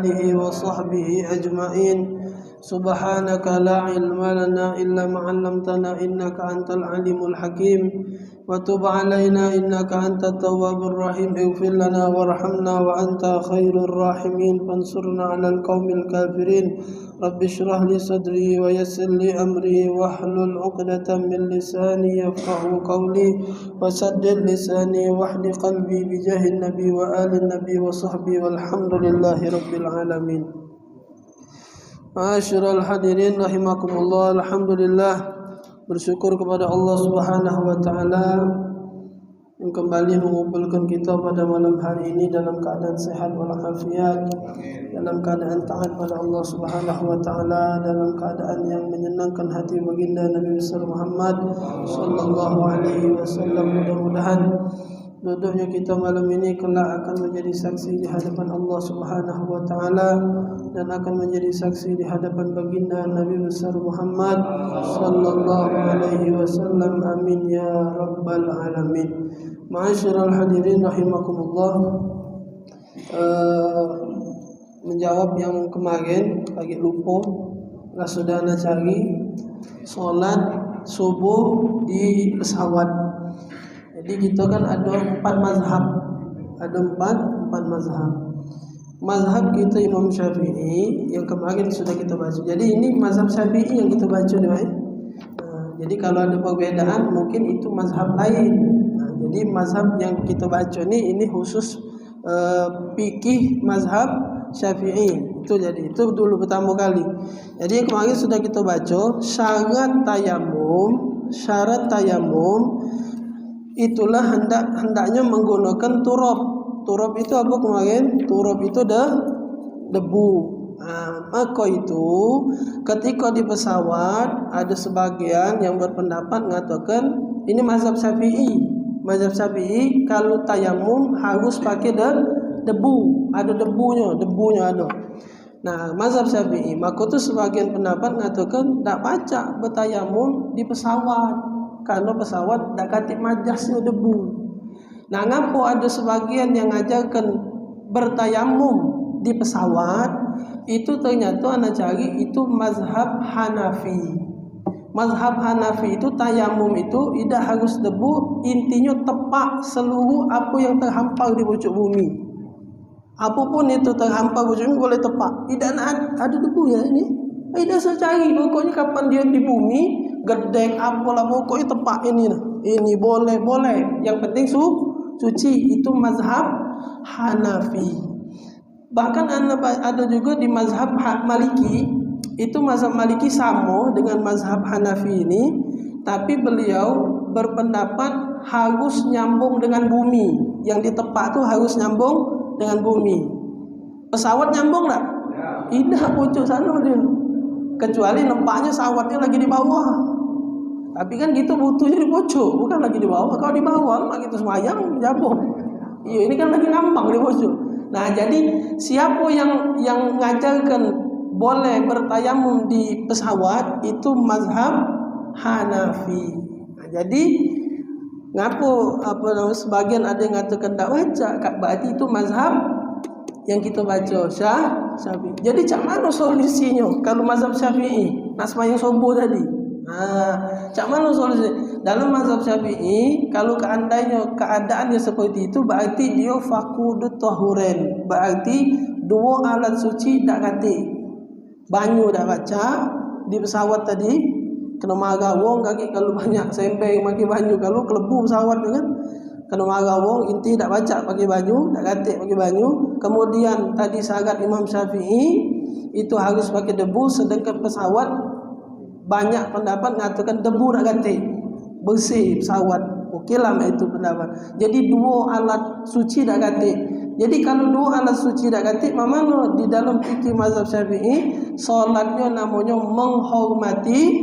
آله وصحبه أجمعين. سبحانك لا علم لنا إلا ما علمتنا إنك أنت العليم الحكيم. وتب علينا إنك أنت التواب الرحيم. اغفر لنا وارحمنا وأنت خير الراحمين. فانصرنا على القوم الكافرين. رب اشرح لي صدري ويسر لي أمري واحلل عقدة من لساني يفقه قولي وسدد لساني واهد قلبي بجاه النبي وآل النبي وصحبه والحمد لله رب العالمين. Ma'asyiral hadirin rahimakumullah. Alhamdulillah, bersyukur kepada Allah Subhanahu wa taala yang kembali mengumpulkan kita pada malam hari ini dalam keadaan sehat walafiat, dalam keadaan taat pada Allah Subhanahu wa taala, dalam keadaan yang menyenangkan hati baginda Nabi besar Muhammad sallallahu alaihi wasallam. Mudah-mudahan duduknya kita malam ini kelak akan menjadi saksi di hadapan Allah Subhanahu wa taala dan akan menjadi saksi di hadapan baginda Nabi besar Muhammad sallallahu alaihi wasallam. Amin ya rabbal alamin. Ma'asyiral hadirin rahimakumullah. Menjawab yang kemarin agak lupa, lah sudah nak cari solat subuh di pesawat. Jadi kita kan ada 4 mazhab. Ada 4 mazhab. Mazhab kita Imam Syafi'i yang kemarin sudah kita baca. Jadi ini mazhab Syafi'i yang kita baca ni. Jadi kalau ada perbezaan mungkin itu mazhab lain. Jadi mazhab yang kita baca ni ini khusus fikih mazhab Syafi'i. Itu jadi itu dulu pertama kali. Jadi yang kemarin sudah kita baca syarat tayamum itulah hendaknya menggunakan turab. Turab itu apa kemarin? Turab itu debu. Maka itu ketika di pesawat ada sebagian yang berpendapat mengatakan ini mazhab Syafi'i. Mazhab Syafi'i kalau tayamum harus pakai debu. Ada debunya ada. Nah, mazhab Syafi'i maka itu sebagian pendapat mengatakan tak pacak bertayamum di pesawat. Karena pesawat dak katik majasnya debu. Nah, ngapo ada sebagian yang ngajarkan bertayamum di pesawat? Itu ternyata anak cari itu mazhab Hanafi. Mazhab Hanafi itu tayamum itu tidak harus debu, intinya tepak seluruh apa yang terhampar di pucuk bumi. Apapun itu terhampar pucuk bumi boleh tepak. Tidak ada debu ya ini. Tidak saya cari pokoknya kapan dia di bumi gedek apalah pokoknya tepak ini nah. Ini boleh. Yang penting suci. Itu mazhab Hanafi. Bahkan ada juga di mazhab Maliki. Itu mazhab Maliki sama dengan mazhab Hanafi ini, tapi beliau berpendapat harus nyambung dengan bumi. Yang ditepak tu harus nyambung dengan bumi. Pesawat nyambung tak? Tidak, pucuk sana dia. Kecuali nampaknya pesawatnya lagi di bawah. Tapi kan gitu butuhnya di pojok, bukan lagi di bawah. Kalau di bawah mak gitu semayang jatuh. Iya, ini kan lagi ngambang di pojok. Nah, jadi siapa yang ngajarkan boleh bertayamum di pesawat itu mazhab Hanafi. Nah, jadi ngapo sebagian ada yang mengatakan tak baca, berarti itu mazhab yang kita baca Syafi'i. Jadi cak mana solusinya kalau mazhab Syafi'i? Nasma yang sobo tadi. Cak mana solusi? Dalam mazhab Syafi'i, kalau keadaannya seperti itu, berarti dia faqudut tahuren. Berarti 2 alat suci dak katik. Banyu dak baca di pesawat tadi, kena marah wong kaki kalau banyak sembeng pakai banyu, kalau kelebu pesawat tu kan. Kena marah wong inti dak baca pakai banyu, dak katik pakai banyu. Kemudian tadi syarat Imam Syafi'i itu harus pakai debu, sedangkan pesawat banyak pendapat mengatakan debu nak ganti bersih pesawat. Okeylah itu pendapat. Jadi 2 alat suci dak ganti. Jadi kalau 2 alat suci dak ganti, mana di dalam fikih mazhab Syafi'i solatnya namanya menghormati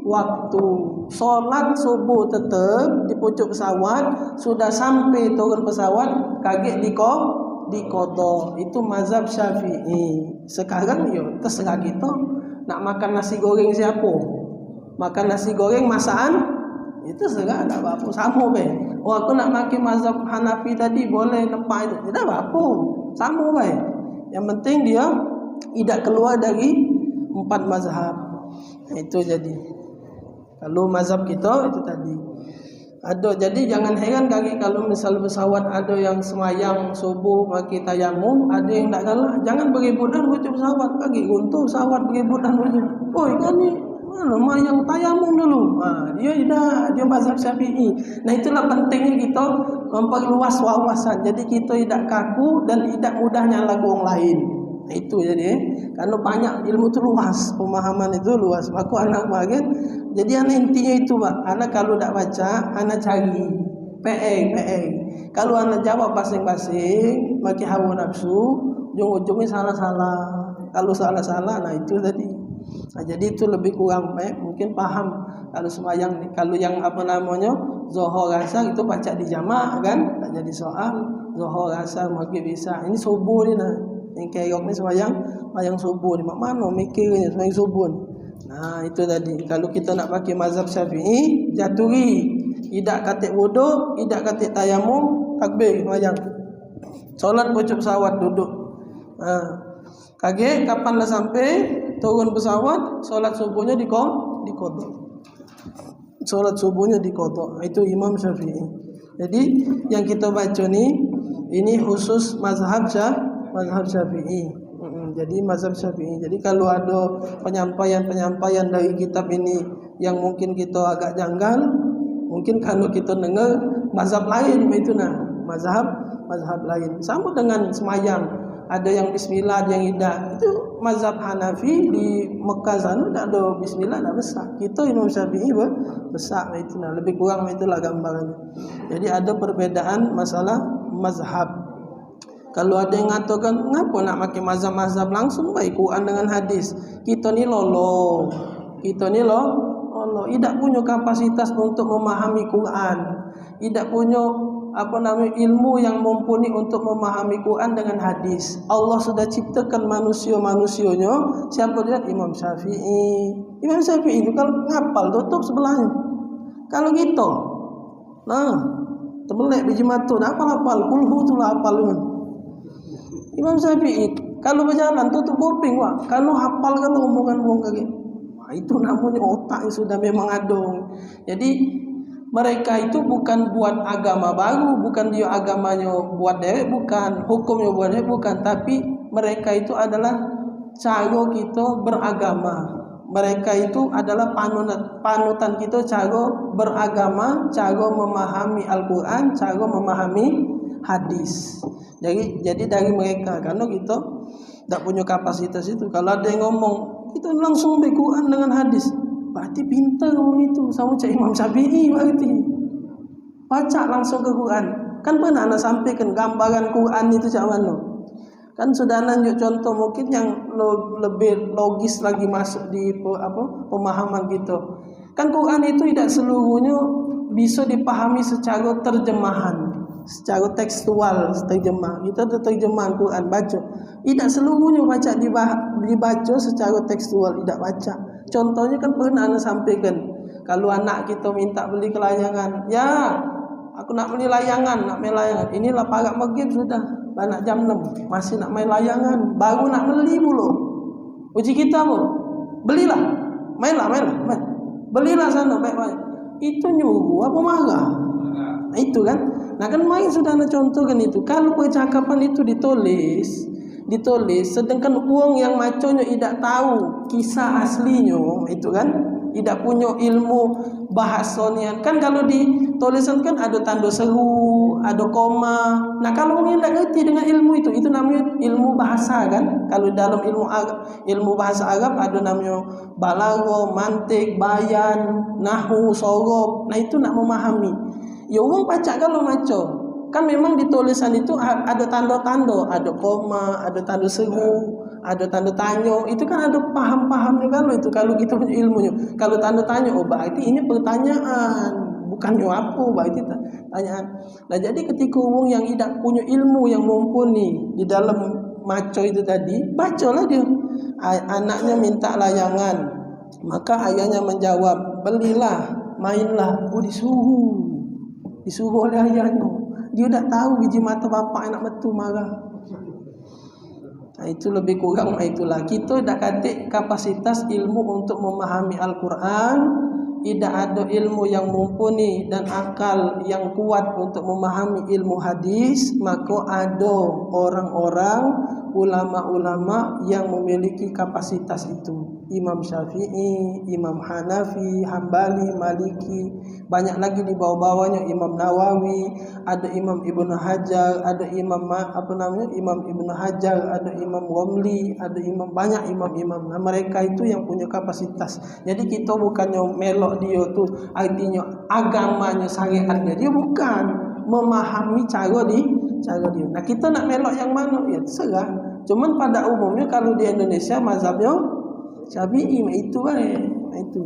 waktu. Solat subuh tetap di pucuk pesawat, sudah sampai turun pesawat kaget di qada. Itu mazhab Syafi'i. Sekarang yo terserah kita nak makan nasi goreng siapa. Makan nasi goreng masakan itu serah tak apa-apa sama be. Oh aku nak makan mazhab Hanafi tadi boleh lepas itu. Tidak apa-apa. Sama be. Yang penting dia tidak keluar dari 4 mazhab. Itu jadi kalau mazhab kita itu tadi ada. Jadi jangan heran kaki kalau misal pesawat ada yang semayang subuh pakai tayamum, ada yang tak kalah. Jangan beributan baca pesawat kaki guntur pesawat beributan baca. Oh kan ni mana mayang tayamum dulu. Dia tidak, dia mazhab Syafi'i. Nah itulah pentingnya kita memperluas wawasan. Jadi kita tidak kaku dan tidak mudah nyalakan orang lain. Nah, itu jadi karena banyak ilmu itu luas, pemahaman itu luas. Maka anak bagian. Jadi anak intinya itu Pak. Anak kalau tak baca, anak cari PE. Kalau anak jawab basing-basing, makin hawa nafsu, ujung-ujungnya salah-salah. Kalau salah-salah, nah itu tadi. Nah, jadi itu lebih kurang baik. Mungkin paham kalau semayang, kalau yang apa namanya zuhur asar itu baca di jamak kan, tak jadi soal. Zuhur asar maghrib bisa. Ini subuh ni nah. Yang kerok ni semayang subuh ni. Mak mana mikirnya semayang subuh ni. Nah itu tadi. Kalau kita nak pakai mazhab Syafi'i, jaturi. Tidak katik wuduk, tidak katik tayamum, takbir semayang. Solat pucuk pesawat duduk. Kaget kapan dah sampai turun pesawat, solat subuhnya dikodok. Solat subuhnya dikodok. Itu Imam Syafi'i. Jadi yang kita baca ni ini khusus mazhab Syafi'i. Jadi mazhab Syafi'i. Jadi kalau ada penyampaian dari kitab ini yang mungkin kita agak janggal, mungkin kalau kita dengar mazhab lain itu mazhab lain. Sama dengan semayang, ada yang bismillah, ada yang tidak. Itu mazhab Hanafi di Mekah sana tak ada bismillah, tak besar. Kita Imam Syafi'i besar. Itu nah lebih kurang itulah gambarannya. Jadi ada perbedaan masalah mazhab. Kalau ada yang mengatakan, kenapa nak pakai mazhab-mazhab langsung baik Quran dengan hadis? Kita ni lolo. Tidak punya kapasitas untuk memahami Quran. Tidak punya ilmu yang mumpuni untuk memahami Quran dengan hadis. Allah sudah ciptakan manusia-manusianya. Siapa dia? Imam Syafi'i. Imam Syafi'i itu kalau ngapal tutup sebelahnya. Kalau gitu, temelek biji matu, hafal kulhu tu lah hafal kan. Imam Syafi'i kalau berjalan tutup kuping Pak. Kalau hafal kalau omongan buang kaki. Itu namanya otak yang sudah memang ada. Jadi mereka itu bukan buat agama baru, bukan dia agamanya buat dewek, bukan hukumnya buat dewek, bukan, tapi mereka itu adalah cara kita beragama. Mereka itu adalah panutan kita cara beragama, cara memahami Al-Quran, cara memahami hadis. Jadi dari mereka, karena kita tak punya kapasitas itu. Kalau ada yang ngomong kita langsung baca Quran dengan hadis, berarti pintar orang itu. Sama macam Imam Syafi'i berarti baca langsung ke Quran. Kan pernah anda sampaikan gambaran Quran itu macam mana? Kan sudah nanjuk contoh mungkin yang lebih logis lagi masuk di pemahaman kita. Kan Quran itu tidak seluruhnya bisa dipahami secara terjemahan, secara tekstual terjemah. Kita ada terjemahan Quran baca. Tidak seluruhnya dibaca secara tekstual, tidak baca. Contohnya kan pernah anda sampaikan, kalau anak kita minta beli kelayangan, ya aku nak beli layangan, nak main layangan. Inilah parak maghrib sudah, nak jam 6 masih nak main layangan, baru nak beli pula. Uji kita pun, belilah, mainlah. Belilah sana baik-baik. Itu nyuruh apa marah? Nah, itu kan. Nah kan main sudah ada contohkan itu. Kalau percakapan itu ditulis, sedangkan uang yang maconya tidak tahu kisah aslinya, itu kan, tidak punya ilmu bahasanya. Kan kalau ditulisan kan ada tanda seru, ada koma. Nah kalau orang yang tidak ngerti dengan ilmu itu namanya ilmu bahasa kan. Kalau dalam ilmu bahasa Arab ada namanya balagha, mantik, bayan, nahwu, sorob. Nah itu nak memahami. Ya orang pacak kalau maco. Kan memang di tulisan itu ada tanda-tanda, ada koma, ada tanda seru, ada tanda tanya. Itu kan ada paham-pahamnya kan itu kalau kita punya ilmunya. Kalau tanda tanya, oh berarti ini pertanyaan, bukannya apa, berarti tanyaan. Nah jadi ketika orang yang tidak punya ilmu yang mumpuni di dalam maco itu tadi, bacalah dia. Anaknya minta layangan, maka ayahnya menjawab, belilah, mainlah. Oh disuruh oleh ayahnya. Dia tak tahu biji mata bapak anak betul marah. Nah, itu lebih kurang itulah. Kita dah kata kapasitas ilmu untuk memahami Al-Quran, tidak ada ilmu yang mumpuni dan akal yang kuat untuk memahami ilmu hadis, maka ada orang-orang ulama-ulama yang memiliki kapasitas itu. Imam Syafi'i, Imam Hanafi, Hambali, Maliki, banyak lagi di bawah-bawahnya Imam Nawawi, ada Imam Ibnu Hajar, ada Imam Imam Ibnu Hajar, ada Imam Romli, ada banyak imam-imam. Nah, mereka itu yang punya kapasitas. Jadi kita bukannya melok dia tu artinya agamanya, syariatnya, dia bukan memahami cara dia. Nah, kita nak melok yang mana? Ya terserah. Cuman pada umumnya kalau di Indonesia mazhabnya Syafi'i, itu itu.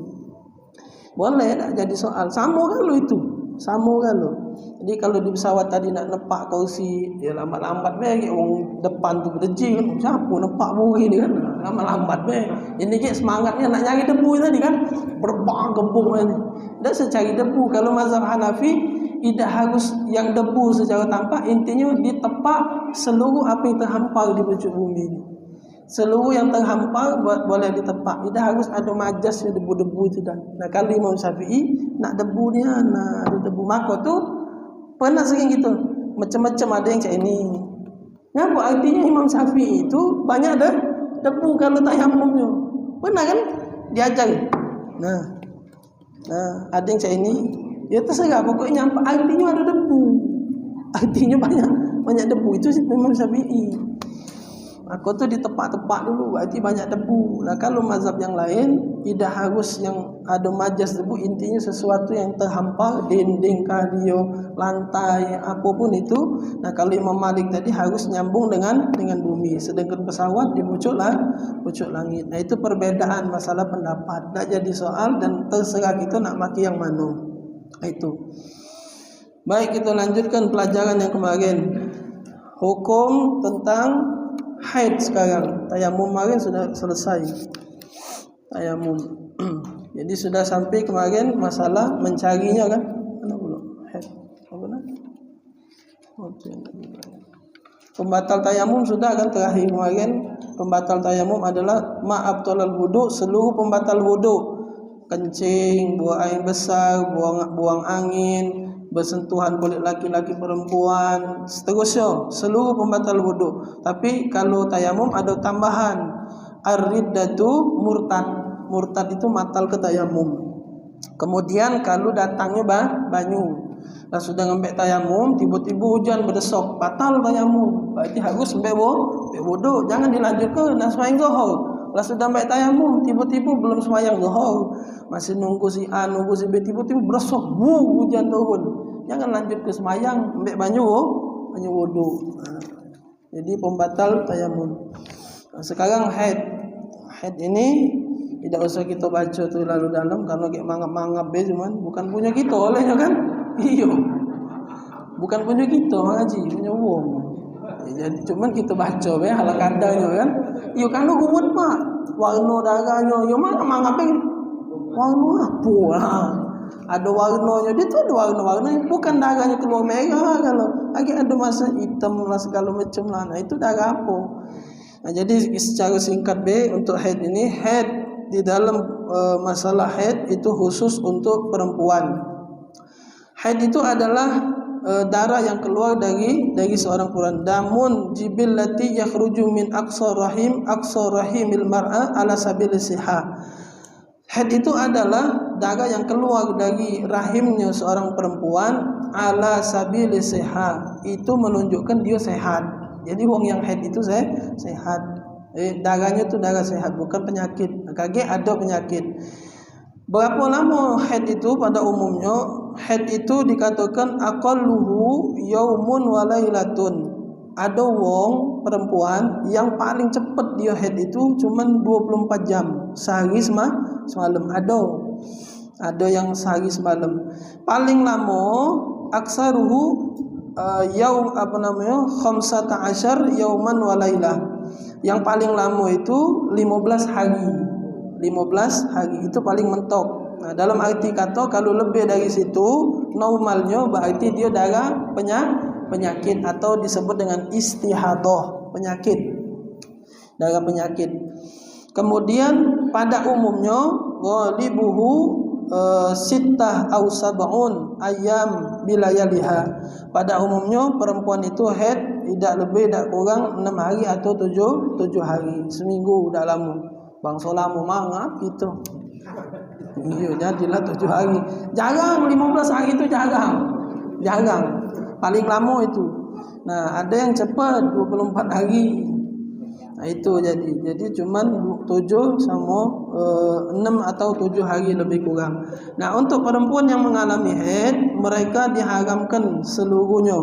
Boleh tak jadi soal. Sama kalau itu. Sama kalau. Jadi kalau di pesawat tadi nak nepak kursi, dia lambat-lambat bae orang depan tu berdejing kan. Siapa nepak buri ni kan? Lambat-lambat bae. Ini ke semangatnya nak nyari debu tadi kan. Berbang-gebung tadi. Dak secari debu. Kalau mazhab Hanafi tidak harus yang debu secara tampak, intinya ditepak seluruh apa yang terhampar di pucuk bumi ini. Seluruh yang terhampar boleh ditepak. Tidak harus ada majas debu-debu itu dah. Nah, kalau Imam Syafi'i nak debu dia, nak ada debu maka tu pernah sering gitu. Macam-macam ada yang macam ini. Ngapa artinya Imam Syafi'i itu banyak dah debu kalau tayamumnya. Pernah kan diajar. Nah, ada yang macam ini. Ya terserah pokoknya artinya ada debu. Artinya banyak debu itu Imam Syafi'i. Aku tu ditepak-tepak dulu, berarti banyak debu. Nah, kalau mazhab yang lain tidak harus yang ada majas debu, intinya sesuatu yang terhampar, dinding kah dia, lantai, apapun itu. Nah, kalau Imam Malik tadi harus nyambung dengan bumi. Sedangkan pesawat di pucuk langit. Nah, itu perbedaan masalah pendapat. Tak jadi soal dan terserah kita nak maki yang mana. Itu. Baik, kita lanjutkan pelajaran yang kemarin. Hukum tentang haid sekarang. Tayamum kemarin sudah selesai. Tayamum. Jadi sudah sampai kemarin masalah mencarinya kan? Mana pula? Haid. Apa nak? Pembatal tayamum sudah kan terakhir kemarin. Pembatal tayamum adalah ma'abtalal wudu, seluruh pembatal wudu. Kencing, buang air besar, buang angin, bersentuhan kulit laki-laki perempuan, seterusnya seluruh pembatal wudu. Tapi kalau tayamum ada tambahan, ar-riddatu murtad itu batal ke tayamum. Kemudian kalau datangnya banyu, dah sudah ngambil tayamum, tiba-tiba hujan berdesok, batal tayamum. Berarti harus ambil wudu, jangan dilanjutkan nak sembahyang zuhur. Lah sudah ambil tayamum, tiba-tiba belum sembahyang zuhur, masih nunggu si A, nunggu si B, tiba-tiba berdesok, hujan turun. Jangan lanjut ke sembahyang, ambil banyu wudu. Jadi pembatal tayamum. Sekarang haid ini tidak usah kita baca terlalu dalam karena kayak mangap-mangap cuman bukan punya kita olehnya kan. Iya. Bukan punya kita ngaji, punya wong. Jadi cuman kita baca hal kadanya kan. Iya kalau ruwet pak, warna darahnya, yo mangap-mangap warna apa lah. Ada warnanya, dia tu ada warna-warna, bukan darahnya keluar merah kalau lagi ada masa hitam lah segala macam lah. Nah itu darah apa? Nah jadi secara singkat untuk haid ini, haid di dalam masalah haid itu khusus untuk perempuan. Haid itu adalah darah yang keluar dari seorang perempuan. Damun jibillati yakhruju min aqsa rahimil mar'a ala sabil sihah. Haid itu adalah darah yang keluar dari rahimnya seorang perempuan ala sabili sehat. Itu menunjukkan dia sehat. Jadi wong yang haid itu sehat. Darahnya itu darah sehat, bukan penyakit. Kage ada penyakit. Berapa lama haid itu pada umumnya? Haid itu dikatakan aqalluhu yaumun wa lailatun. Ada wong perempuan yang paling cepat dia haid itu cuman 24 jam, sehari semalam. Ada yang sehari semalam. Paling lama aksaruhu yaum 15 yauman wa lailah. Yang paling lama itu 15 hari. 15 hari itu paling mentok. Nah, dalam arti kata kalau lebih dari situ normalnya berarti dia darah penyakit atau disebut dengan istihadah, penyakit. darah penyakit. Kemudian pada umumnya ghalibuhu sittah aw sab'un ayyam bilayaliha. Pada umumnya perempuan itu haid tidak lebih tak kurang 6 hari atau 7 hari. Seminggu dah lama. Bangsa lama mangap itu. Iya, jadilah 7 hari. Jarang 15 hari itu jarang. Paling lama itu. Nah, ada yang cepat 24 hari. Nah, itu jadi cuman 7 sama 6 atau 7 hari lebih kurang. Nah, untuk perempuan yang mengalami haid, mereka diharamkan seluruhnya.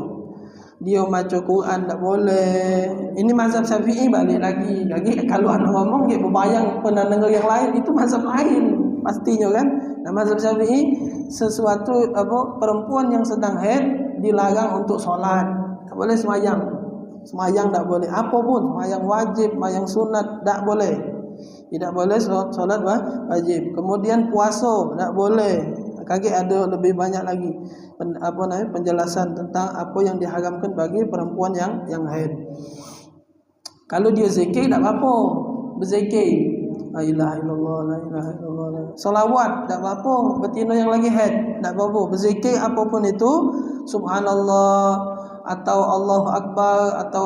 Dia baca Quran tak boleh. Ini mazhab Syafi'i balik lagi. Kalau anak ngomong dia berbayang pernah dengar yang lain, itu mazhab lain pastinya kan. Nah, mazhab Syafi'i sesuatu perempuan yang sedang haid dilarang untuk solat. Tak boleh semayang tak boleh, apapun, semayang wajib, semayang sunat tak boleh. Tidak boleh solat wajib. Kemudian puasa tak boleh. Kaki ada lebih banyak lagi penjelasan tentang apa yang diharamkan bagi perempuan yang haid. Kalau dia zikir tak apa, berzikir la ilaha illallah, la ilaha illallah. Salawat tak apa, betina yang lagi haid tak apa, berzikir apapun itu, subhanallah atau Allahu Akbar atau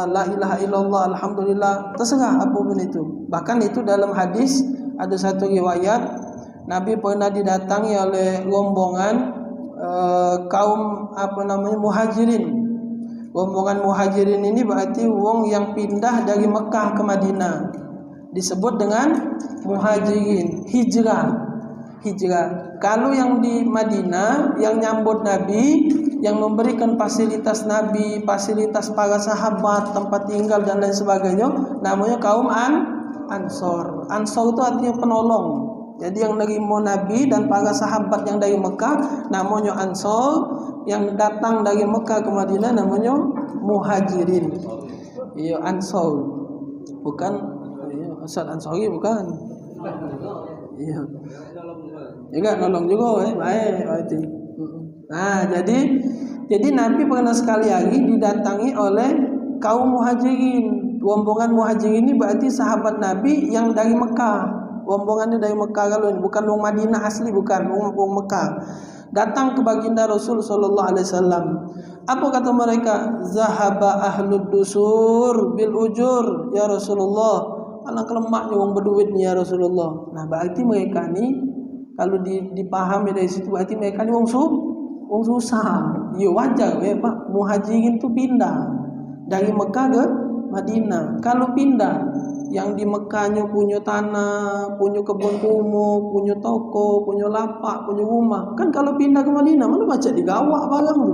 la ilaha illallah, alhamdulillah, terserah apapun itu. Bahkan itu dalam hadis ada satu riwayat Nabi pernah didatangi oleh rombongan kaum muhajirin. Rombongan muhajirin ini berarti wong yang pindah dari Mekah ke Madinah. Disebut dengan muhajirin, hijrah. Kalau yang di Madinah yang nyambut Nabi, yang memberikan fasilitas Nabi, fasilitas para sahabat, tempat tinggal dan lain sebagainya, namanya kaum Ansor. Ansor itu artinya penolong. Jadi yang nerima Nabi dan para sahabat yang dari Mekah namanya Ansor, yang datang dari Mekah ke Madinah namanya Muhajirin. Iya, Ansor. Bukan Ustaz Ansori bukan. Iya. Juga nolong juga baik berarti. Nah, jadi Nabi pernah sekali lagi didatangi oleh kaum Muhajirin. Rombongan Muhajirin ini berarti sahabat Nabi yang dari Mekah. Rombongannya dari Mekah, kalau bukan orang Madinah asli, bukan orang Mekah. Datang ke baginda Rasul sallallahu alaihi wasallam. Apa kata mereka? Zahaba ahlud dusur bil ujur ya Rasulullah. Anak lemaknya orang berduit ni ya Rasulullah. Nah, berarti mereka ni kalau dipahami dari situ berarti mereka ni orang susah. Ya wajar Pak. Muhajirin tu pindah dari Mekah ke Madinah. Kalau pindah, yang di Mekahnya punya tanah, punya kebun kumuh, punya toko, punya lapak, punya rumah. Kan kalau pindah ke Madinah, mana baca digawak barang tu.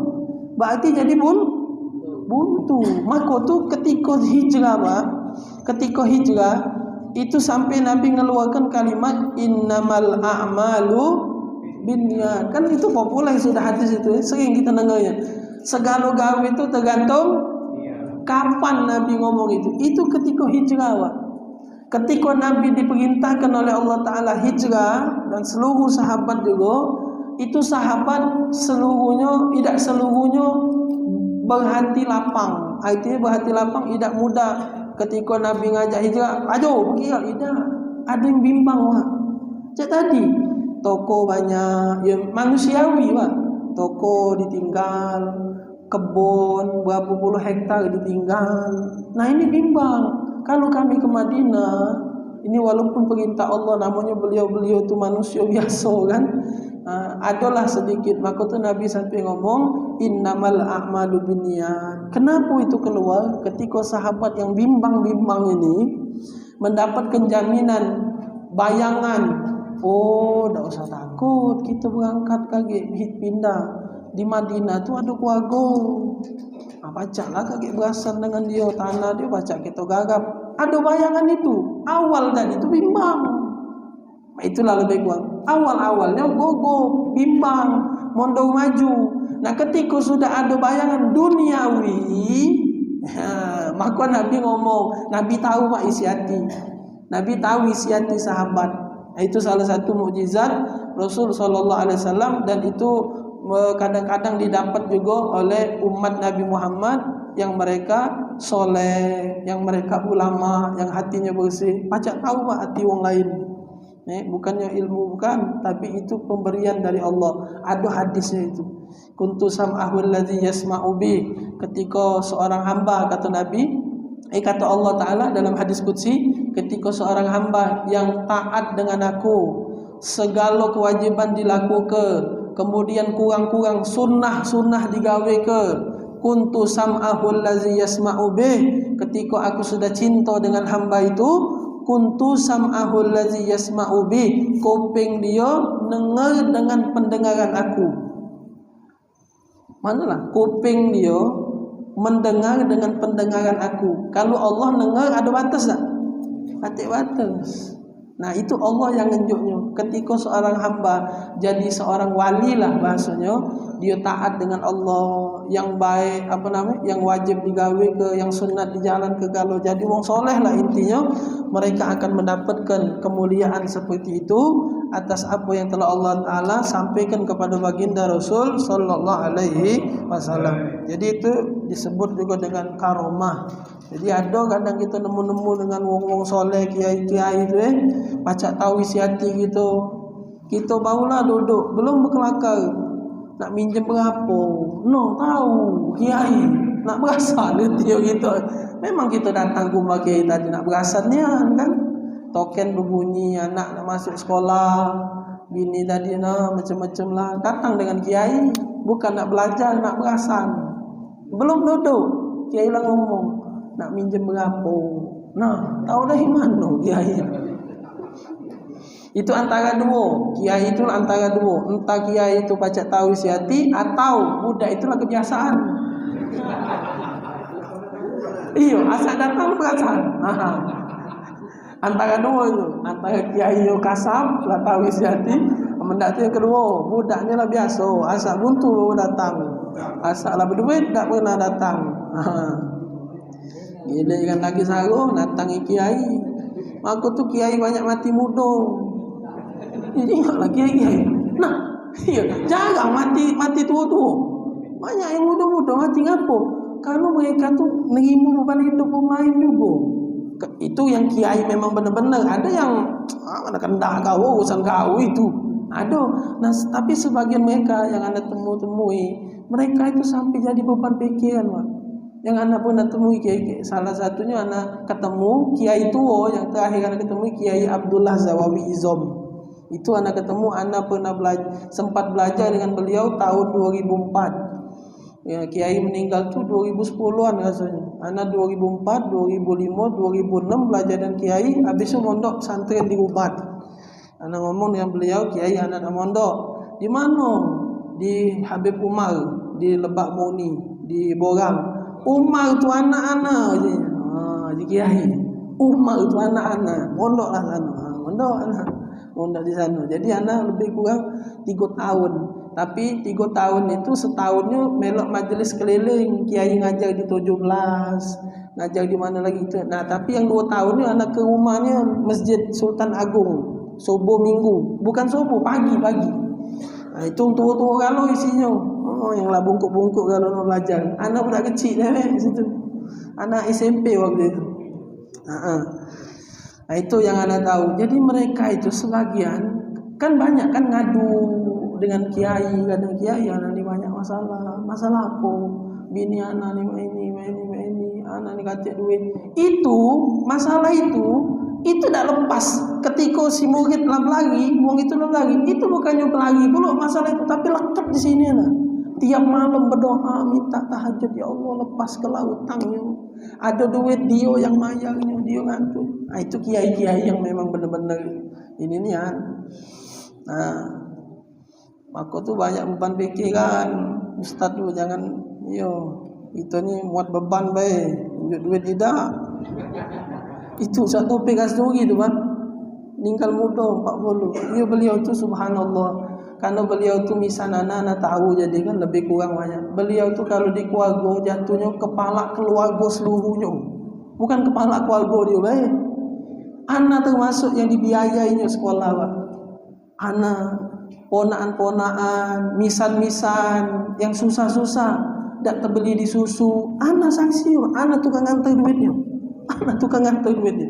Berarti jadi buntu. Maka tu ketika hijrah, Pak, itu sampai Nabi mengeluarkan kalimat innamal a'malu binniyat. Kan itu populer sudah hadis itu, sering kita dengarnya. Segala gawe itu tergantung kapan Nabi ngomong itu. Itu ketika hijrah, Pak. Ketika Nabi diperintahkan oleh Allah Ta'ala hijrah, dan seluruh sahabat juga, itu sahabat seluruhnya, tidak seluruhnya berhati lapang. Artinya berhati lapang tidak mudah. Ketika Nabi ngajak hijrah, ayo pergi, tidak. Ada yang bimbang, Pak. Cak tadi toko banyak, ya manusiawi, Pak. Toko ditinggal, kebun berapa puluh hektar ditinggal. Nah, ini bimbang. Kalau kami ke Madinah, ini walaupun perintah Allah, namanya beliau-beliau itu manusia biasa kan, adalah sedikit. Maka tu Nabi sampai ngomong innamal a'malu binniyat. Kenapa itu keluar? Ketika sahabat yang bimbang-bimbang ini mendapatkan jaminan, bayangan, oh, tak usah takut, kita berangkat kaget pindah. Di Madinah tu ada keluarga. Baca lah kaget berasan dengan dia, tanah dia baca kita garap. Ada bayangan itu. Awal tadi itu bimbang. Itulah lebih kurang. Awal-awalnya gogo, bimbang, mondor maju. Nah, ketika sudah ada bayangan duniawi, maka Nabi ngomong, Nabi tahu mak isi hati. Nabi tahu isi hati sahabat. Nah, itu salah satu mukjizat Rasul sallallahu alaihi wasallam, dan itu kadang-kadang didapat juga oleh umat Nabi Muhammad yang mereka soleh, yang mereka ulama, yang hatinya bersih. Pacak tahu pak hati wong lain. Bukannya ilmu, bukan, tapi itu pemberian dari Allah. Ada hadisnya itu. Kuntu sam'ahul ladzi yasma'u bi. Ketika seorang hamba, kata Nabi, kata Allah Ta'ala dalam hadis qudsi, ketika seorang hamba yang taat dengan aku, segala kewajiban dilakukan, kemudian kurang-kurang sunnah digawe ke, kuntu sam'ahul ladzi yasma'u bih, ketika aku sudah cinta dengan hamba itu, kuntu sam'ahul ladzi yasma'u bih, kuping dia dengar dengan pendengaran aku. Manalah kuping dia mendengar dengan pendengaran aku. Kalau Allah dengar ada batas tak? Ada batas. Nah itu Allah yang nunjuknya. Ketika seorang hamba jadi seorang wali lah bahasanya, dia taat dengan Allah, yang baik yang wajib digawe ke, yang sunat dijalan ke, kalau jadi wong soleh lah intinya, mereka akan mendapatkan kemuliaan seperti itu atas apa yang telah Allah Ta'ala sampaikan kepada baginda Rasul Sallallahu Alaihi Wasallam. Jadi itu disebut juga dengan karomah. Jadi ada kadang kita nemu-nemu dengan wong-wong soleh, kiai-kiai itu pacak tahu isi hati gitu. Kita barulah duduk, belum berkelakar, nak minjem berapa, no tahu kiai nak berasan dia gitu. Memang kita datang ke rumah kiai tadi nak berasannya kan, token berbunyi, anak nak masuk sekolah, bini tadi macam-macam lah, datang dengan kiai, bukan nak belajar, nak berasan. Belum duduk, kiai lah ngomong, nak minjem berapa, nah tahu dari mana kiai. Itu antara dua, kiai itu antara dua, entah kiai itu pacak tahu isi hati, atau budak itulah kebiasaan. Iya, asal datang perasaan. Antara dua itu, antara kiai yang kasar lah tahu isi hati, mendak yang kedua, budaknya lah biasa, asal buntu datang, asal lah berduit tak pernah datang. Gila kan lagi saru datang kiai, aku tu kiai banyak mati muda. Jadi ingatlah kiai. Nah, iya, jarang mati tua-tua. Banyak yang muda-muda mati ngapo? Kalau mereka tu nerima beban hidup orang lain juga. Itu yang kiai memang benar-benar. Ada yang mana kendak kau urusan kau itu. Ada. Nah, tapi sebagian mereka yang anda temui, mereka itu sampai jadi beban pikiran, Pak. Yang anda pernah temui kiai, salah satunya anda ketemu kiai tua, yang terakhir anda ketemu Kiai Abdullah Zawawi Izom. Itu anak ketemu, anak pernah sempat belajar dengan beliau tahun 2004. Ya, kiai meninggal tuh 2010-an rasanya. Anak 2004, 2005, 2006 belajar dengan kiai, habis itu mondok pesantren di Ubat. Anak ngomong dengan beliau, kiai anak mondok di mana? Di Habib Umar, di Lebak Muni, di Borang. Umar itu anak-anak aja. Di kiai. Umar itu anak-anak, mondoklah sana. Mondok anak. Mondok di sana. Jadi anak lebih kurang 3 tahun. Tapi 3 tahun itu setahunnya melok majelis keliling, kiai ngajar di 17, ngajar di mana lagi itu. Nah, tapi yang 2 tahunnya anak ke rumahnya Masjid Sultan Agung, subuh minggu, bukan subuh, pagi. Nah, itu tua-tua kalau isinya. Yang lah bungkuk-bungkuk kalau mau belajar. Anak budak kecil di situ. Anak SMP waktu itu. Nah, itu yang anda tahu. Jadi mereka itu sebagian kan banyak kan ngadu dengan kiai, kadang kiai anak ini banyak masalah apa? Bini anak ini, anak ini kacik duit. Itu masalah itu tak lepas. Ketika si murid lagi, uang itu lagi. Itu bukannya pelagi pula masalah itu, tapi lekat di sini lah. Tiap malam berdoa minta tahajud, ya Allah lepas ke lautangnya. Ada duit dia yang mayangnya, dia ngantuk. Nah, itu kiai-kiai yang memang benar-benar ini nih ya. Nah, aku tuh banyak beban pikiran. Ustaz tuh jangan itu nih muat beban baik, tunjuk duit tidak. Itu satu pegas dogi tuh kan. Meninggal muda 40. Beliau tuh subhanallah. Karena beliau tu misalnya anak tahu, jadi kan lebih kurang banyak. Beliau tu kalau di keluarga jatuhnya kepala keluarga seluruhnya, bukan kepala keluarga dia baik. Anak termasuk yang dibiayainya sekolah, Pak. Anak ponaan-ponaan, misan-misan yang susah-susah dak terbeli di susu. Ana saksi, ana tukang ngantar duitnya. Ana tukang ngantar duitnya.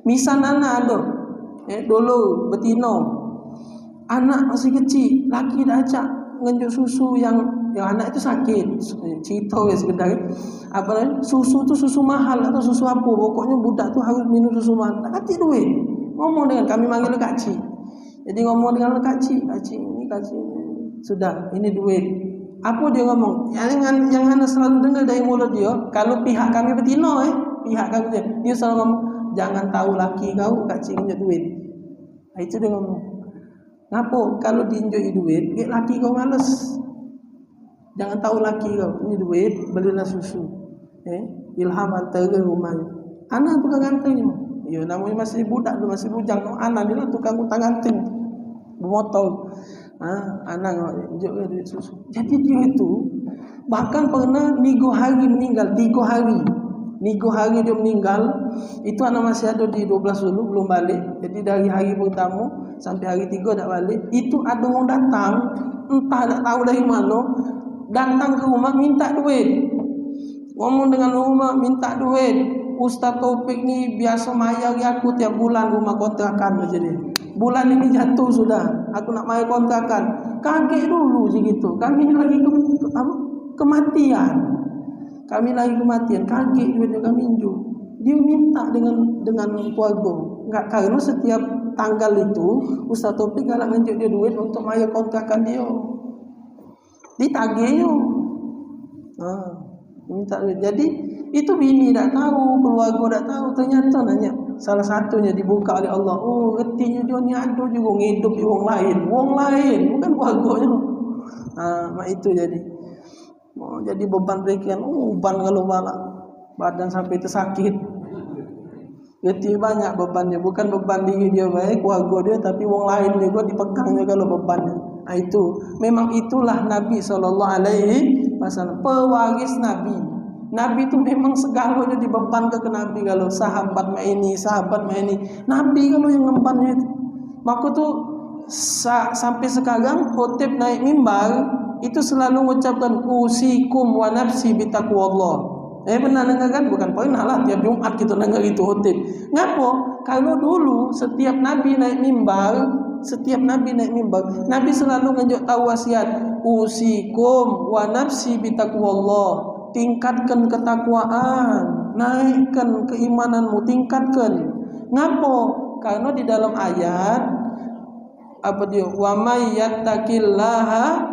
Misal ana ada, dulu betino, anak masih kecil, laki dah acak ngenjuk susu yang anak itu sakit, cerita sebenarnya. Apa namanya? Susu tu susu mahal atau susu apa? Pokoknya budak tu harus minum susu mahal. Tak kasih duit. Ngomong dengan kami manggil Kak Ci. Jadi ngomong dengan Kak Ci ini sudah, ini duit. Apa dia ngomong? Yang Anda selalu dengar dari mulut dia, kalau pihak kami betina, pihak kami dia selalu ngomong, jangan tahu laki kau Kak Ci injak duit. Itu dia ngomong. Ngapa? Kalau diinjak duit, laki kau males. Jangan tahu laki kau, ini duit, belilah susu. Ilham hantar ke rumah. Anak tukang ganting. Ya namanya masih budak, masih bujang. Anak dia tukang utang ganting. Bermotor. Anak injak duit susu. Jadi dia itu bahkan pernah 3 hari meninggal, 3 hari. 3 hari dia meninggal. Itu anak masih ada di 12 dulu, belum balik. Jadi dari hari pertama sampai hari 3 tak balik. Itu ada orang datang, entah tak tahu dari mana, datang ke rumah minta duit. Ngomong dengan rumah minta duit. Ustaz Taufik ni biasa mayar aku tiap bulan rumah kontrakan macam ni. Bulan ini jatuh sudah, aku nak bayar kontrakan. Kaget dulu je gitu. Kami ni lagi kematian. Kami lagi kematian, kaget duit kami minju. Dia minta dengan keluarga. Enggak, karena setiap tanggal itu Ustaz Taufik galak nganjuk dia duit untuk bayar kontrakan dia. Ditagih yo. Minta duit. Jadi itu bini tak tahu, keluarga tak tahu. Ternyata nanya salah satunya dibuka oleh Allah. Oh, retinya dia ni ada juga ngidup di wong lain, bukan keluarganya. Mak itu jadi. Jadi beban berikan, beban kalau balak badan sampai tersakit. Reti banyak bebannya, bukan beban diri dia baik, keluarga dia, tapi wong lain juga dipegangnya kalau bebannya. Itu memang itulah Nabi SAW, pewaris Nabi. Nabi itu memang segalanya dibebankan ke Nabi. Kalau sahabat ini. Nabi kalau yang ngembannya itu. Maka tuh sampai sekarang khotib naik mimbar itu selalu mengucapkan usikum wa nafsi bitaqwallah. Benar dengar kan? Bukan pernah lah tiap Jumat kita dengar itu khotib. Ngapa? Kalau dulu setiap Nabi naik mimbar, Nabi selalu nganjuk tahu wasiat usikum wa nafsi bitaqwallah. Tingkatkan ketakwaan, naikkan keimananmu, tingkatkan. Ngapo? Karena di dalam ayat apa dia? Wa may yattaqillaha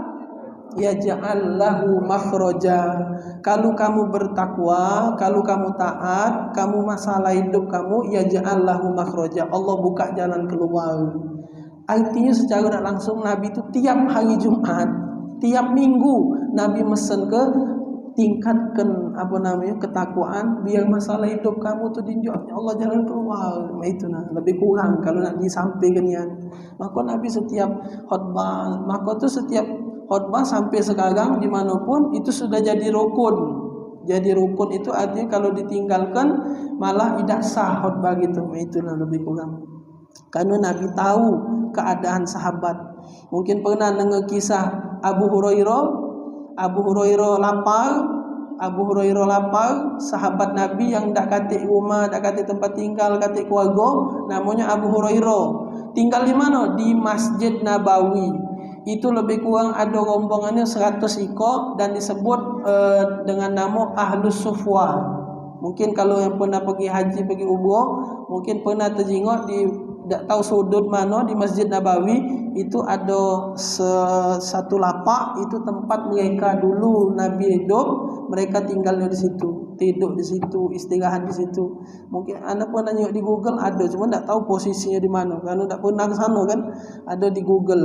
yaj'al lahu makhraja. Kalau kamu bertakwa, kalau kamu taat, kamu masalah hidup kamu yaj'al lahu makhraja. Allah buka jalan keluar. Artinya secara tak langsung Nabi itu tiap hari Jumat, tiap minggu Nabi mesen ke tingkatkan ketakwaan biar masalah hidup kamu tu dinjok Allah jalan keluar. Itu lebih kurang kalau nak disampaikan niat. Maka Nabi setiap khutbah sampai sekarang dimanapun itu sudah jadi rukun. Jadi rukun itu artinya kalau ditinggalkan malah tidak sah khutbah gitu. Itulah lebih kurang. Karena Nabi tahu keadaan sahabat. Mungkin pernah dengar kisah Abu Hurairah lapar, sahabat Nabi yang tak katik rumah, tak katik tempat tinggal, katik keluarga, namanya Abu Hurairah. Tinggal di mana? Di Masjid Nabawi. Itu lebih kurang ada rombongannya 100 ekor dan disebut dengan nama Ahlus Suffah. Mungkin kalau yang pernah pergi haji, pergi umrah, mungkin pernah terjengok di tak tahu sudut mana di Masjid Nabawi itu ada satu lapak, itu tempat mereka dulu Nabi hidup, mereka tinggalnya di situ, tidur di situ, istirahat di situ. Mungkin anda pernah tengok di Google ada, cuma tak tahu posisinya di mana karena tak pernah ke sana kan. Ada di Google,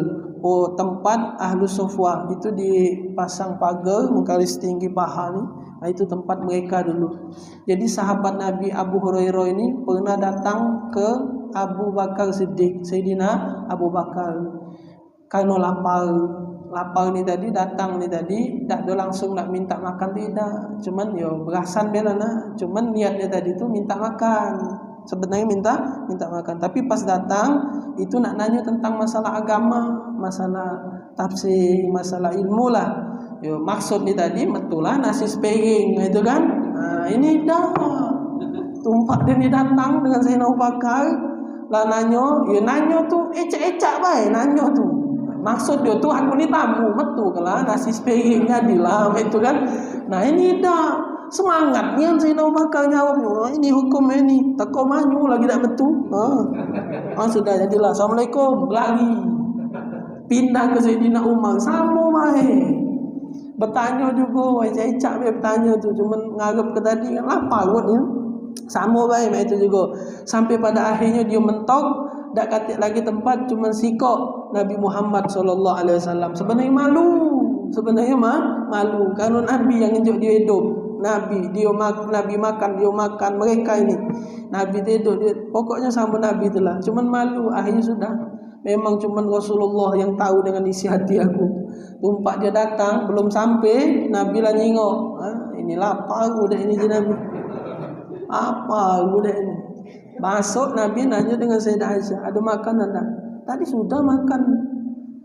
tempat Ahlus Suffah itu dipasang pagar mengkali setinggi paha ni. Itu tempat mereka dulu. Jadi sahabat Nabi Abu Hurairah ini pernah datang ke Abu Bakar Siddiq, Sayyidina Abu Bakar, karena lapar ni tadi, datang ni tadi, tak ada langsung nak minta makan, tidak, cuman berasan bela nah, cuman niatnya tadi tu minta makan, sebenarnya minta makan, tapi pas datang itu nak nanya tentang masalah agama, masalah tafsir, masalah ilmu lah. Yo, maksud ni tadi betulah nasi spiring itu kan. Ini dah tumpak dia ni datang dengan Sayyidina Abu Bakar lah nanyo tu ecak-ecak bae nanyo tu. Maksud dia tu aku ni tamu betul kalau nasi spiring jadilah itu kan. Nah ini dah semangatnya Sayyidina Abu Bakar jawabnya. Ini hukum ini. Teko manyu lagi tak betul. Sudah jadilah. Assalamualaikum. Lari. Pindah ke Sayyidina Umar. Sama baik. Bertanya juga, ecak-ecak dia bertanya tu, cuma ngarep ke tadi kan lapar kot dia. Sama baik itu juga. Sampai pada akhirnya dia mentok, tak katik lagi tempat, cuma sikok Nabi Muhammad SAW. Sebenarnya malu, malu. Kalau Nabi yang injuk dia hidup, Nabi makan, dia makan mereka ini. Nabi tidur, dia pokoknya sama Nabi itulah. Cuma malu, akhirnya sudah. Memang cuma Rasulullah yang tahu dengan isi hati aku. Tumpak dia datang, belum sampai, Nabi lah nyingok. Ini lapar udah ini je Nabi. Apa udah ini? Masuk Nabi nanya dengan Sayyidah Aisyah, ada makan tak? Tadi sudah makan.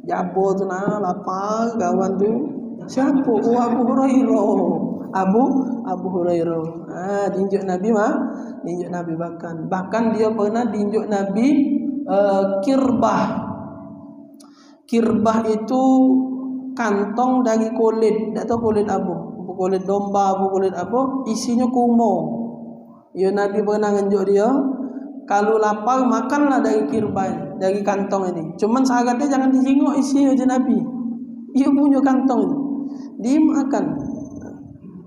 Jabo tu nah, lapar kawan tu. Siapa? Abu Hurairah. Abu Hurairah. Dinjuk Nabi dinjuk Nabi makan. Bahkan dia pernah dinjuk Nabi kirbah itu kantong dari kulit, tak tahu kulit apa, kulit domba, kulit apa, isinya kumo. Ya Nabi pernah ngenjuk dia, kalau lapar makanlah dari kirbah, dari kantong ini. Cuman syaratnya jangan dijenguk isi aja Nabi. Ia punya kantong itu, dimakan.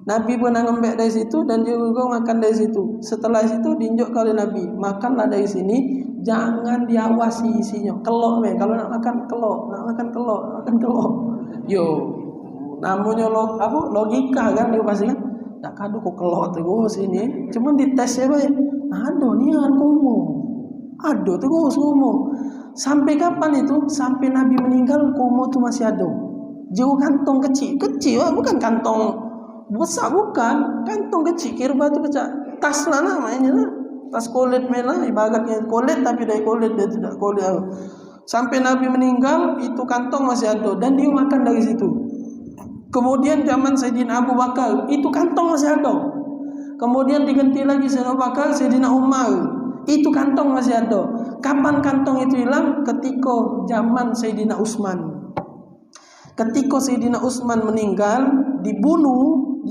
Nabi pernah ngembek dari situ dan dia juga makan dari situ. Setelah situ diinjuk kali Nabi, makanlah dari sini, jangan diawasi isinya. Kelok kalau nak makan kelok, makan kelok. Yo, namanya logika kan dia pasti kan. Tak kado kok kelok terus ini. Cuma dites ya baik. Aduh nian kumu. Aduh terus kumu. Sampai kapan itu? Sampai Nabi meninggal kumu tu masih ada. Jauh kantong kecil, bukan kantong besar, bukan kantong kecil. Kirbah tu kecil. Tas lah namanya lah. Tas kulit merah, ibaratnya kulit tapi dari kulit dia tidak kulit. Sampai Nabi meninggal itu kantong masih ada dan dia makan dari situ. Kemudian zaman Sayyidina Abu Bakar itu kantong masih ada. Kemudian diganti lagi Sayyidina Abu Bakar, Sayyidina Umar itu kantong masih ada. Kapan kantong itu hilang? Ketika zaman Sayyidina Utsman. Ketika Sayyidina Utsman meninggal, dibunuh,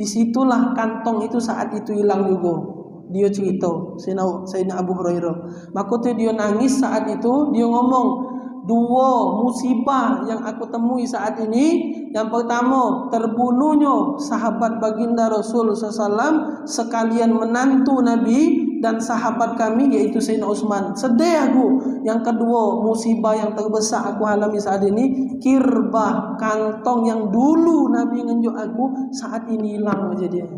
disitulah kantong itu saat itu hilang juga. Dia cerita Sayyidina Abu Hurairah. Makanya dia nangis saat itu. Dia ngomong, dua musibah yang aku temui saat ini. Yang pertama, terbunuhnya sahabat baginda Rasul SAW, sekalian menantu Nabi dan sahabat kami yaitu Sayyidina Utsman. Sedih aku. Yang kedua, musibah yang terbesar aku alami saat ini, kirbah, kantong yang dulu Nabi ngenjuk aku, saat ini hilang aja dia.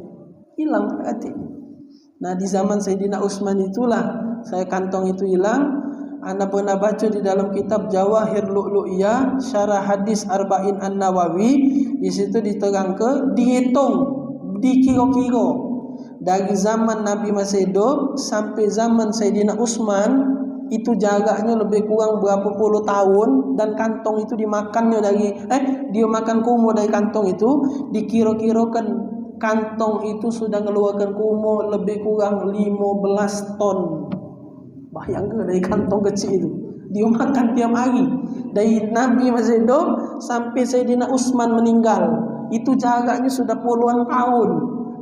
Hilang berarti. Nah di zaman Sayyidina Utsman itulah saya kantong itu hilang. Anda pernah baca di dalam kitab Jawahir Lu'lu'iyah Syarah Hadis Arba'in An-Nawawi. Di situ diterangkan, dihitung, dikira-kira dari zaman Nabi masih hidup sampai zaman Sayyidina Utsman itu jaraknya lebih kurang berapa puluh tahun. Dan kantong itu dimakannya dari dia makan kumo dari kantong itu. Dikira-kirakan kantong itu sudah mengeluarkan kumo lebih kurang 15 ton. Bayangkan dari kantong kecil itu. Dia makan tiap hari. Dari Nabi masih hidup sampai Sayyidina Utsman meninggal. Itu jaraknya sudah puluhan tahun.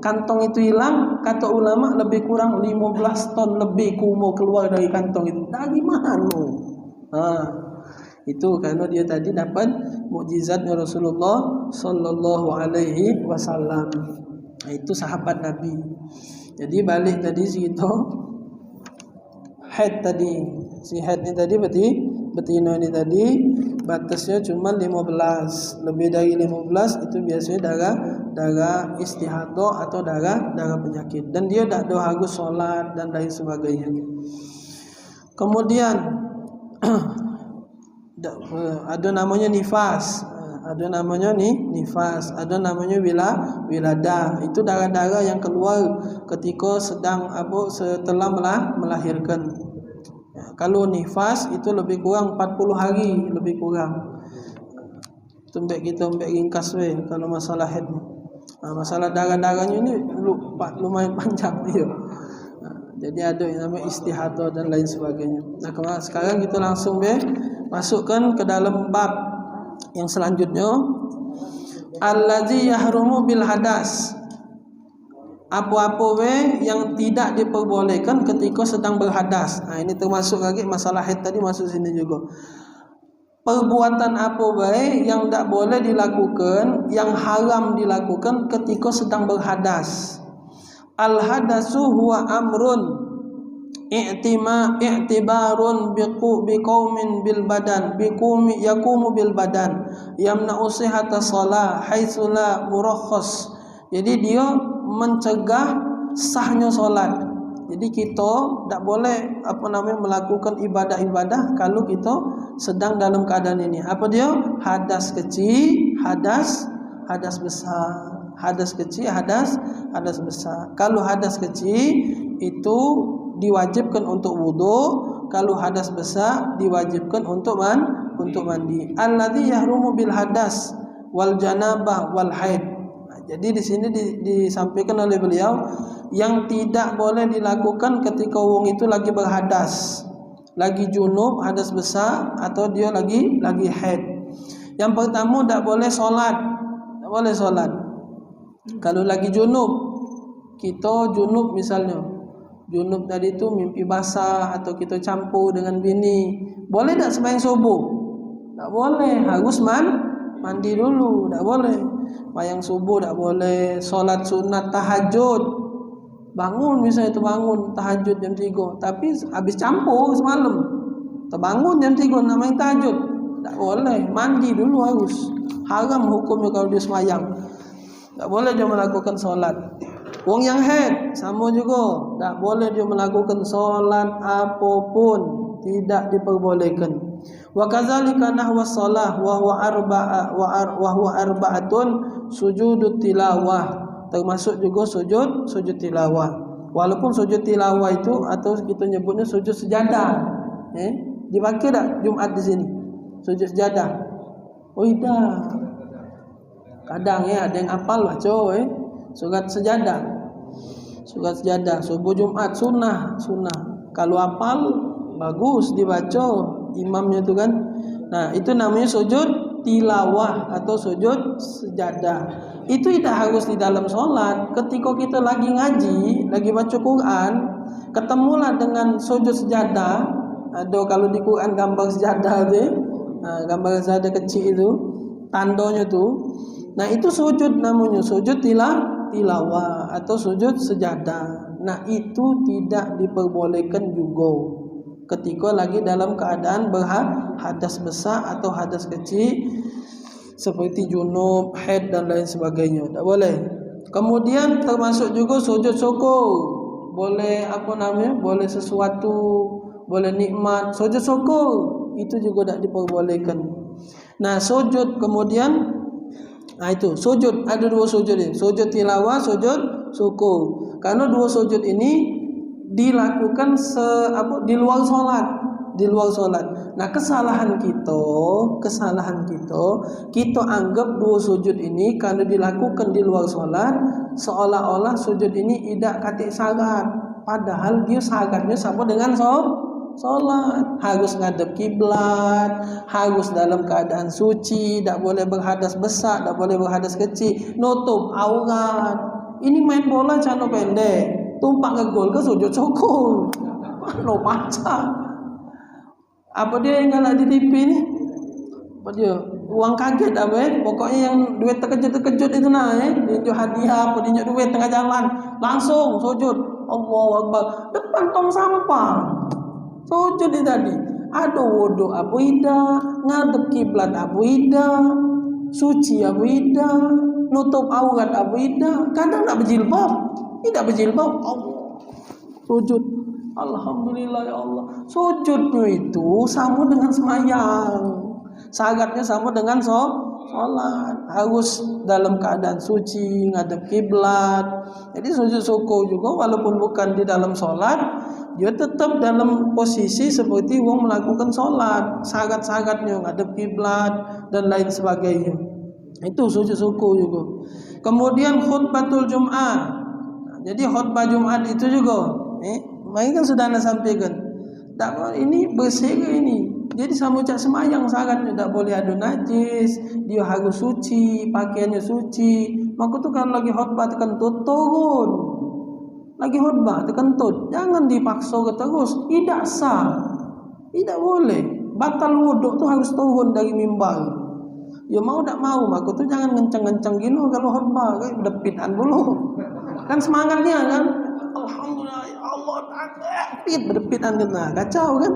Kantong itu hilang, kata ulama lebih kurang 15 ton lebih kumo keluar dari kantong itu. Dari mana? Itu karena dia tadi dapat mukjizatnya Rasulullah sallallahu alaihi wasallam. Itu sahabat Nabi. Jadi balik tadi situ head tadi. Si head ni tadi berarti betina ni tadi batasnya cuma 15. Lebih dari 15 itu biasanya darah istihadah atau darah penyakit. Dan dia tak ada harus solat dan lain sebagainya. Kemudian ada namanya nifas. Ada namanya nifas, ada namanya wiladah. Itu darah-darah yang keluar ketika setelah melahirkan. Kalau nifas itu lebih kurang 40 hari lebih kurang. Tumbek kita umbek ringkas we kalau masalah haid. Masalah darah-darahnya ini lumayan panjang ya. Jadi ada yang namanya istihadah dan lain sebagainya. Nah, sekarang kita langsung masukkan ke dalam bab yang selanjutnya. Allazi yahrumu bil hadas. Apa-apa yang tidak diperbolehkan ketika sedang berhadas. Nah, ini termasuk lagi masalah haid tadi masuk sini juga. Perbuatan apa yang tidak boleh dilakukan, yang haram dilakukan ketika sedang berhadas. Al-hadasu huwa amrun i'tibarun biqaumin bil badan yakumu bil badan yamna'u sihhata shalah haitsu la murakhas. Jadi dia mencegah sahnya solat. Jadi kita tak boleh melakukan ibadah-ibadah kalau kita sedang dalam keadaan ini. Apa dia? Hadas kecil, hadas besar. Hadas kecil, hadas besar. Kalau hadas kecil itu diwajibkan untuk wudu, kalau hadas besar diwajibkan untuk mandi. Alladzi yahrumu bil hadas wal janabah wal haid. Jadi di sini disampaikan oleh beliau yang tidak boleh dilakukan ketika wong itu lagi berhadas, lagi junub, hadas besar, atau dia lagi haid. Yang pertama tak boleh solat, Kalau lagi junub, kita junub misalnya, junub tadi itu mimpi basah atau kita campur dengan bini, boleh tak sembahyang subuh? Tak boleh, harus mandi dulu, tak boleh. Sembahyang subuh tak boleh, solat sunat tahajud, bangun misalnya bangun tahajud jam 3, tapi habis campur semalam, terbangun jam 3 nak main tahajud, tak boleh, mandi dulu harus. Haram hukumnya kalau dia sembahyang. Tak boleh dia melakukan solat. Wong yang haid sama juga, tak boleh dia melakukan solat apapun, tidak diperbolehkan. Wa kadzalika nahwa shalah wa huwa arba'atun sujudut tilawah, termasuk juga sujud tilawah. Walaupun sujud tilawah itu atau kita nyebutnya sujud sejadah, dipakai tak Jumat di sini sujud sejadah? Oh tidak. Kadang ada yang hafal baca surat sejadah subuh Jumat sunnah. Kalau hafal bagus dibaca imamnya itu kan. Nah, itu namanya sujud tilawah atau sujud sejadah. Itu tidak harus di dalam sholat. Ketika kita lagi ngaji, lagi baca Quran, ketemulah dengan sujud sejadah. Ada kalau di Quran gambar sejadah itu, gambar sejadah kecil itu, tandanya tu. Nah, itu sujud namanya, sujud tilawah atau sujud sejadah. Nah, itu tidak diperbolehkan juga ketika lagi dalam keadaan berhadas besar atau hadas kecil seperti junub, haid dan lain sebagainya. Tak boleh. Kemudian termasuk juga sujud syukur. Boleh boleh sesuatu, boleh nikmat, sujud syukur itu juga tak diperbolehkan. Nah, sujud kemudian itu sujud, ada dua sujud ini, sujud tilawah, sujud syukur. Karena dua sujud ini dilakukan di luar solat. Nah, kesalahan kita anggap dua sujud ini karena dilakukan di luar solat, seolah-olah sujud ini tidak katik syarat, padahal dia syaratnya sama dengan solat. Harus ngadep kiblat, harus dalam keadaan suci, tak boleh berhadas besar, tak boleh berhadas kecil, nutup aurat. Ini main bola celana pendek, tumpak ngegol ke sujud syukur. Lo macam apa dia yang galak di TV ni? Apa dia? Uang kaget pokoknya yang duit terkejut itu dia hadiah apa dia duit tengah jalan, langsung sujud. Allahu Akbar, depan tong sampah. Sujud dia tadi. Ada wudu apa ida, ngadep kiblat apa ida, suci apa ida, nutup aurat apa ida, kadang nak berjilbab. Tidak berjilbab, Allah sujud. Alhamdulillah ya Allah. Sujudnya itu sama dengan semayang. Syaratnya sama dengan sholat. Harus dalam keadaan suci, ngadep kiblat. Jadi sujud syukur juga walaupun bukan di dalam sholat, dia tetap dalam posisi seperti wong melakukan sholat, syarat-syaratnya ngadep kiblat dan lain sebagainya. Itu sujud syukur juga. Kemudian khutbatul Jum'ah. Jadi khutbah Jumat itu juga, mari kan sudah anda sampaikan. Tak ini bersih ini. Jadi sama cak semayang syaratnya tak boleh ada najis, dia harus suci, pakaiannya suci. Maka tu kan lagi khutbah tekentut turun. Lagi khutbah tekentut, jangan dipaksa terus, tidak sah. Tidak boleh. Batal wuduk tu harus turun dari mimbar. Ya mau tak mau, maka tu jangan ngenceng-ngenceng gini kalau khutbah, depitan dulu. Kan semangatnya kan, alhamdulillah ya Allah takbir, berdepitan kena, kacau kan.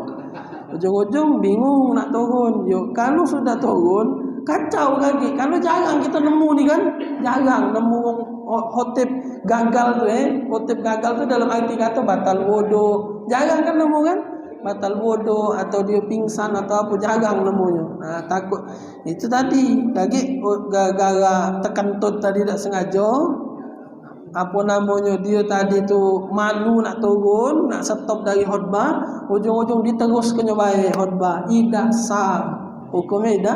Ujung-ujung bingung nak turun. Yo kalau sudah turun kacau lagi. Kalau jarang kita nemu nih kan, jarang nemu khotib gagal tuh khotib gagal tuh dalam arti kata batal wudu. Jarang kan nemu kan? Batal wudu atau dia pingsan atau apa, jarang nemunya. Nah, takut itu tadi lagi gara-gara tekentut tadi tak sengaja, apa namanya, dia tadi tu malu nak turun, nak stop dari khutbah, ujung-ujung diterus ke nyobai khutbah, tidak sah hukumnya.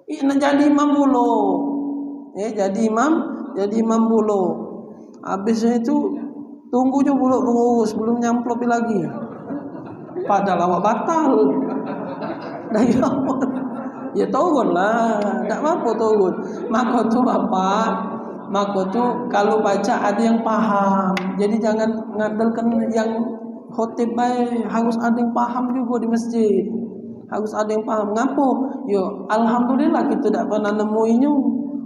Tidak nak jadi imam dulu, jadi imam dulu. Habisnya itu tunggu je dulu pengurus belum nyamplop lagi, padahal awak batal. Dah ya turun lah, tak apa turun. Maka tu bapak, maka tu kalau baca ada yang paham. Jadi jangan ngandalkan yang khotib baik, harus ada yang paham juga di masjid. Harus ada yang paham. Ngapo? Yo, alhamdulillah kita tak pernah nemuinya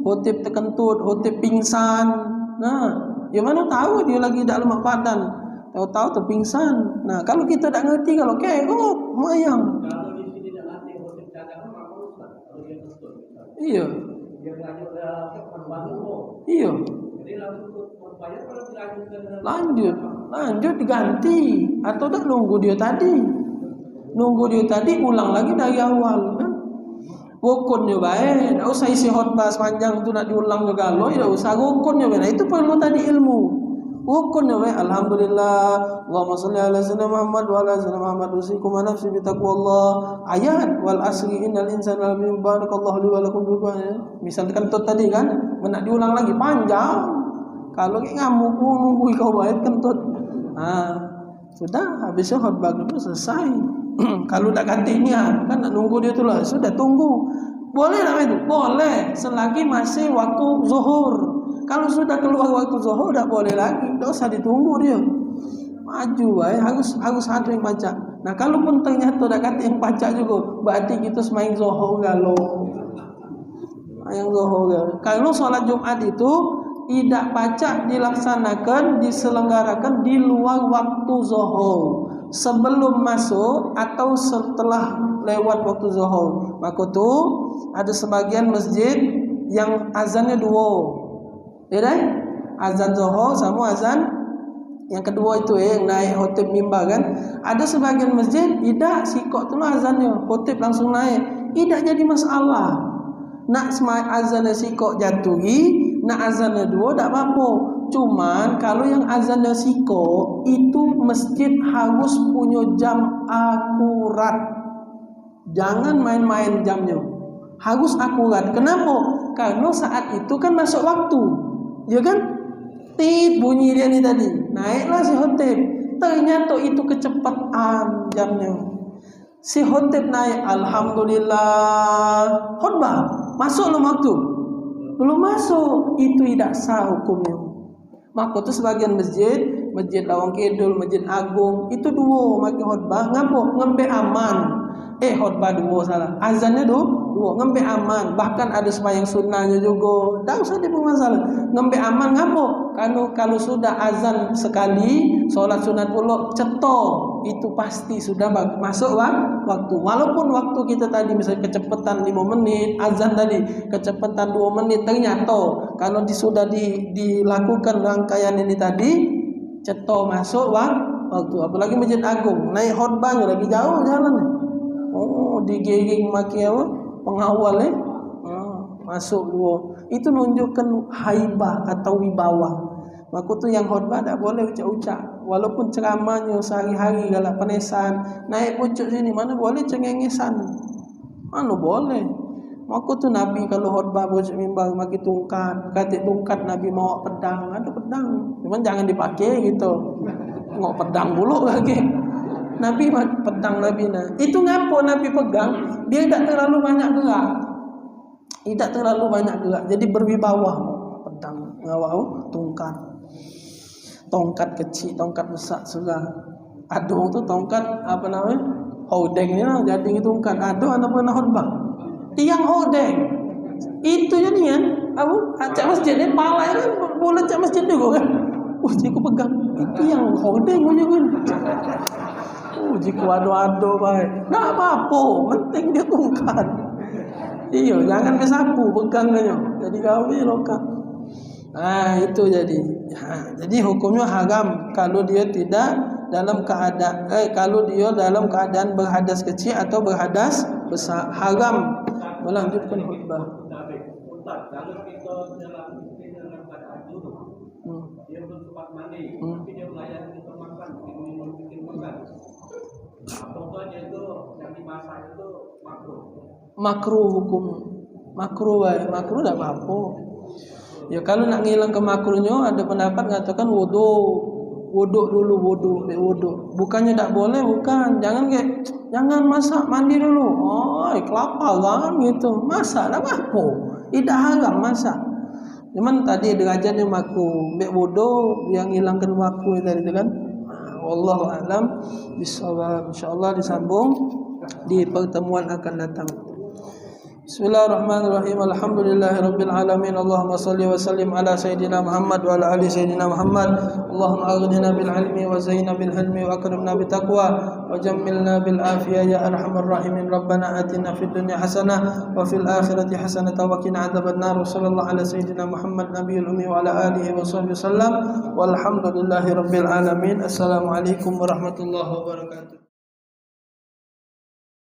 khotib terkentut, khotib pingsan. Nah, ya mana tahu dia lagi dalam badan, tahu-tahu terpingsan. Nah, kalau kita tak ngerti, kalau kekok mayang. Iya. Iya. Lanjut diganti atau tak nunggu dia tadi ulang lagi dari awal kan. Rukunnya baik, tak usah isi khutbah sepanjang tu nak diulang juga lo, tak usah rukunnya baik. Nah, itu perlu tadi ilmu. Rukunnya baik, alhamdulillah, Allahumma shalli ala sayyidina Muhammad wa ala sayyidina Muhammad, usikum wa nafsi bi taqwallah. Ayat wal asri innal insana lafi barakallahu li wa lakum bi. Misalkan kentut tadi kan, nak diulang lagi panjang. Kalau ngamuk nunggu kau baik kentut. Sudah habisnya khutbah itu selesai. Kalau tak ganti niat kan nak nunggu dia tu lah, sudah tunggu. Boleh tak itu? Boleh, selagi masih waktu zuhur. Kalau sudah keluar waktu zuhur tak boleh lagi, tak usah ditunggu dia. Maju harus ada yang baca. Nah, kalaupun ternyata tak ganti yang baca juga, berarti kita semain zuhur galau. Yang zuhur galau. Kalau solat Jumat itu tidak baca dilaksanakan, diselenggarakan di luar waktu zuhur, sebelum masuk atau setelah lewat waktu zuhur. Maka tu ada sebagian masjid yang azannya dua, ya dah? Azan zuhur sama azan yang kedua itu yang naik khotib mimbar kan. Ada sebagian masjid tidak, sikok tu lah azannya, khotib langsung naik, tidak jadi masalah. Nak semai azannya sikok jatuhi, nak azannya dua tak apa-apa. Cuman kalau yang azannya sikok itu masjid harus punya jam akurat. Jangan main-main jamnya, harus akurat. Kenapa? Karena saat itu kan masuk waktu, ya kan? Tit bunyi dia ni tadi, naiklah si khotib. Ternyata itu kecepatan jamnya. Si khotib naik, alhamdulillah, khutbah masuk belum waktu? Belum masuk, itu tidak sah hukumnya. Maka tu sebagian masjid Lawang Kidul, Masjid Agung, itu dua makin khutbah, ngapo? Ngembe aman. Khutbah dua salah. Azannya dua, ngembe aman. Bahkan ada sembahyang sunnahnya juga. Tak usah dia masalah. Ngembe aman ngapo? Kalau sudah azan sekali, solat sunat pula ceto, itu pasti sudah masuk waktu. Walaupun waktu kita tadi misalnya kecepatan 5 menit, azan tadi kecepatan 2 menit, ternyata kalau sudah dilakukan rangkaian ini tadi, ceto masuk waktu. Apalagi Masjid Agung, naik khutbahnya lagi jauh jalan. Digiging maki apa? Pengawal masuk dua. Itu menunjukkan haibah atau wibawa. Maka tu yang khutbah tak boleh ucap-ucap. Walaupun ceramahnya sehari-hari galak penesan, naik pucuk sini mana boleh cengengesan. Mana boleh. Maka tu Nabi kalau khutbah pucuk mimbar maki tungkat, katik tungkat Nabi bawa pedang, ada pedang. Cuman jangan dipakai gitu. Ngok pedang pula lagi. Nabi pedang Nabi nah. Itu ngapo Nabi pegang? Dia tidak terlalu banyak gerak. Tidak terlalu banyak gerak. Jadi berwibawa pedang ngawau tungkat. Tongkat kecil, tongkat besar sudah. Aduh tu tongkat apa namanya? Hodengnya jadi tongkat. Aduh anak pernah khutbah. Tiang hodeng. Itu jadi kan? Aku cak masjid ni palai kan boleh cak masjid juga kan. Jika pegang itu yang hodeng punya kan. Jika ado-ado baik. Tak apa-apa, penting dia tongkat. Iya, jangan kesapu pegang aja. Jadi kau ni lokal. Itu jadi. Jadi hukumnya haram kalau dia tidak dalam keadaan kalau dia dalam keadaan berhadas kecil atau berhadas besar, haram melanjutkan khutbah. Kalau kita dalam keadaan duduk, dia belum sempat mandi, tapi dia melayani kita makan, bikin makan. Pokoknya itu yang dimasak itu makruh. Makruh hukum, makruh tak apa-apa. Ya kalau nak ngilang ke makruhnya ada pendapat mengatakan wuduk dulu. Bukannya tak boleh, bukan. Jangan masak mandi dulu. Kelaparan gitu. Masak tak apa. Tidak haram masak. Cuman tadi derajatnya makruh. Ambil wuduk yang hilangkan makruh tadi itu kan. Wallahu a'lam bishawab. Insyaallah disambung di pertemuan akan datang. Bismillahirrahmanirrahim. Alhamdulillahirabbil alamin. Allahumma shalli wa sallim ala sayidina Muhammad wa ala ali sayidina Muhammad. Allahumma aghnina bil ilmi wa zayyina bil hilmi wa akrimna bit taqwa wa jammilna bil afiyah ya arhamar rahimin. Rabbana atina fid dunya hasanah wa fil akhirati hasanah wa qina adzabannar. Sallallahu ala sayidina Muhammad nabiyil ummi wa ala alihi wa sahbihi wasallam. Walhamdulillahirabbil alamin. Assalamualaikum warahmatullahi wabarakatuh.